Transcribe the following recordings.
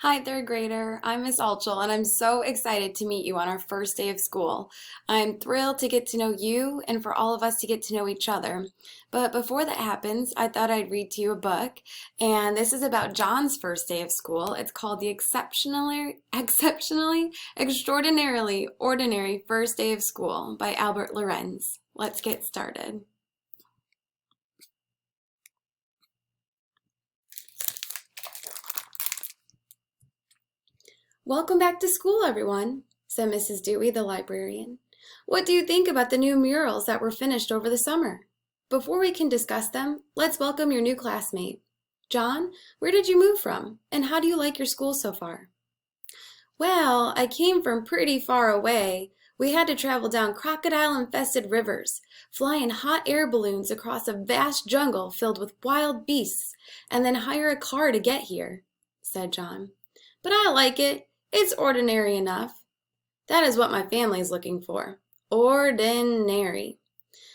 Hi, third grader. I'm Miss Altschul, and I'm so excited to meet you on our first day of school. I'm thrilled to get to know you and for all of us to get to know each other. But before that happens, I thought I'd read to you a book, and this is about John's first day of school. It's called The Extraordinarily Ordinary First Day of School by Albert Lorenz. Let's get started. Welcome back to school, everyone, said Mrs. Dewey, the librarian. What do you think about the new murals that were finished over the summer? Before we can discuss them, let's welcome your new classmate. John, where did you move from, and how do you like your school so far? Well, I came from pretty far away. We had to travel down crocodile-infested rivers, fly in hot air balloons across a vast jungle filled with wild beasts, and then hire a car to get here, said John. But I like it. It's ordinary enough. That is what my family is looking for. Ordinary.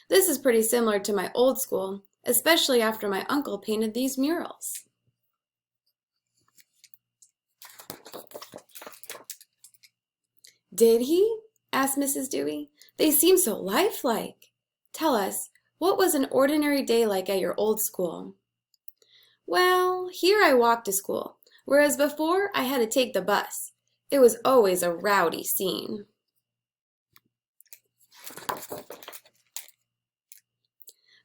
This is pretty similar to my old school, especially after my uncle painted these murals. Did he? Asked Mrs. Dewey. They seem so lifelike. Tell us, what was an ordinary day like at your old school? Well, here I walked to school, whereas before I had to take the bus. It was always a rowdy scene.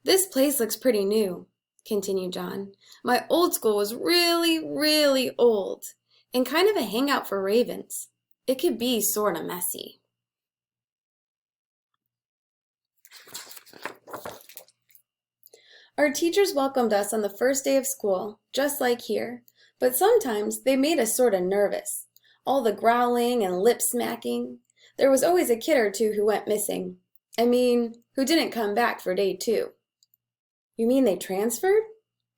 This place looks pretty new, continued John. My old school was really old and kind of a hangout for ravens. It could be sorta messy. Our teachers welcomed us on the first day of school, just like here, but sometimes they made us sorta nervous. All the growling and lip smacking. There was always a kid or two who went missing. Who didn't come back for day 2. You mean they transferred?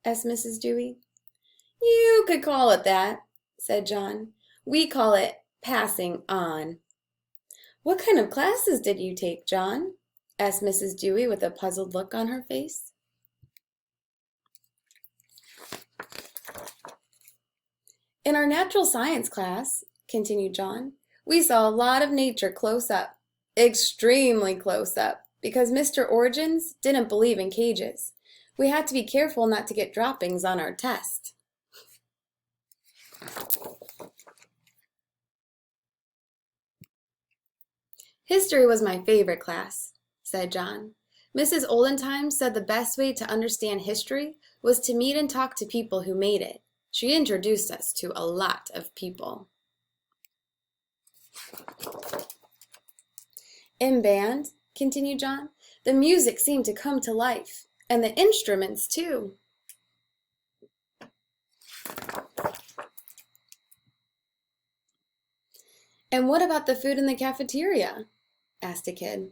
Asked Mrs. Dewey. You could call it that, said John. We call it passing on. What kind of classes did you take, John? Asked Mrs. Dewey with a puzzled look on her face. In our natural science class, continued John, we saw a lot of nature close up, extremely close up, because Mr. Origins didn't believe in cages. We had to be careful not to get droppings on our test. History was my favorite class, said John. Mrs. Oldentime said the best way to understand history was to meet and talk to people who made it. She introduced us to a lot of people. In band, continued John, the music seemed to come to life, and the instruments too. And what about the food in the cafeteria? Asked a kid.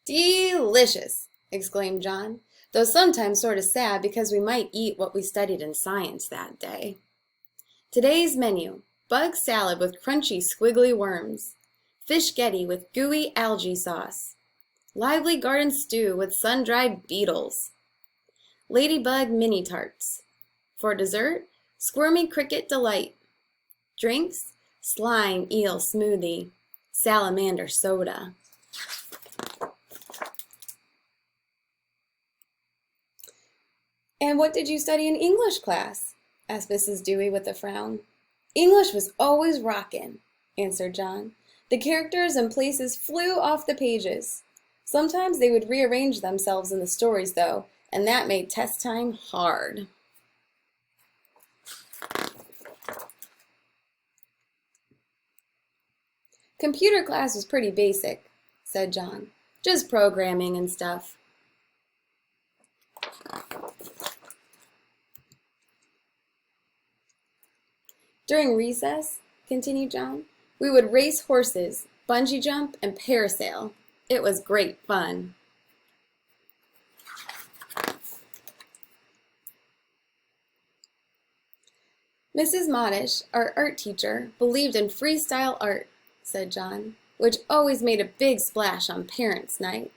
Delicious, exclaimed John, though sometimes sort of sad because we might eat what we studied in science that day. Today's menu, bug salad with crunchy squiggly worms, fish getty with gooey algae sauce, lively garden stew with sun-dried beetles, ladybug mini tarts. For dessert, squirmy cricket delight. Drinks, slime eel smoothie, salamander soda. And what did you study in English class? Asked Mrs. Dewey with a frown. English was always rockin', answered John. The characters and places flew off the pages. Sometimes they would rearrange themselves in the stories, though, and that made test time hard. Computer class was pretty basic, said John. Just programming and stuff. During recess, continued John, we would race horses, bungee jump, and parasail. It was great fun. Mrs. Modish, our art teacher, believed in freestyle art, said John, which always made a big splash on Parents' Night.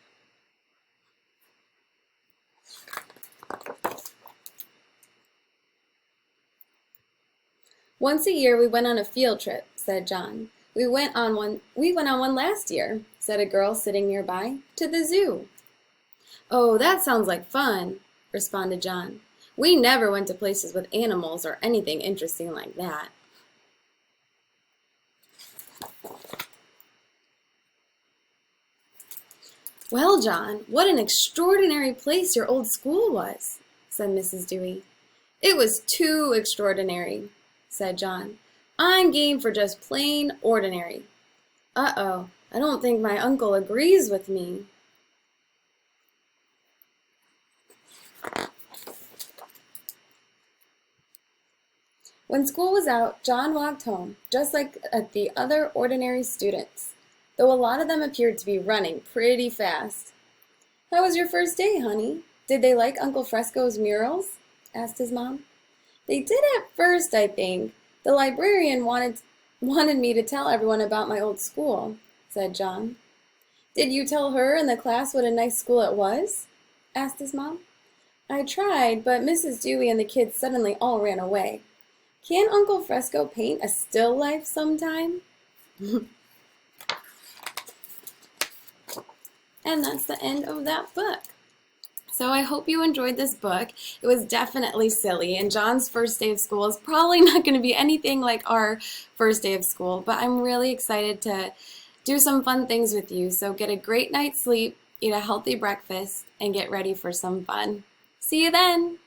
Once a year we went on a field trip, said John. We went on one last year, said a girl sitting nearby, to the zoo. Oh, that sounds like fun, responded John. We never went to places with animals or anything interesting like that. Well, John, what an extraordinary place your old school was, said Mrs. Dewey. It was too extraordinary, said John. I'm game for just plain ordinary. Uh-oh, I don't think my uncle agrees with me. When school was out, John walked home, just like the other ordinary students, though a lot of them appeared to be running pretty fast. How was your first day, honey? Did they like Uncle Fresco's murals? Asked his mom. They did at first, I think. The librarian wanted me to tell everyone about my old school, said John. Did you tell her and the class what a nice school it was? Asked his mom. I tried, but Mrs. Dewey and the kids suddenly all ran away. Can Uncle Fresco paint a still life sometime? And that's the end of that book. So I hope you enjoyed this book. It was definitely silly, and John's first day of school is probably not going to be anything like our first day of school, but I'm really excited to do some fun things with you. So get a great night's sleep, eat a healthy breakfast, and get ready for some fun. See you then!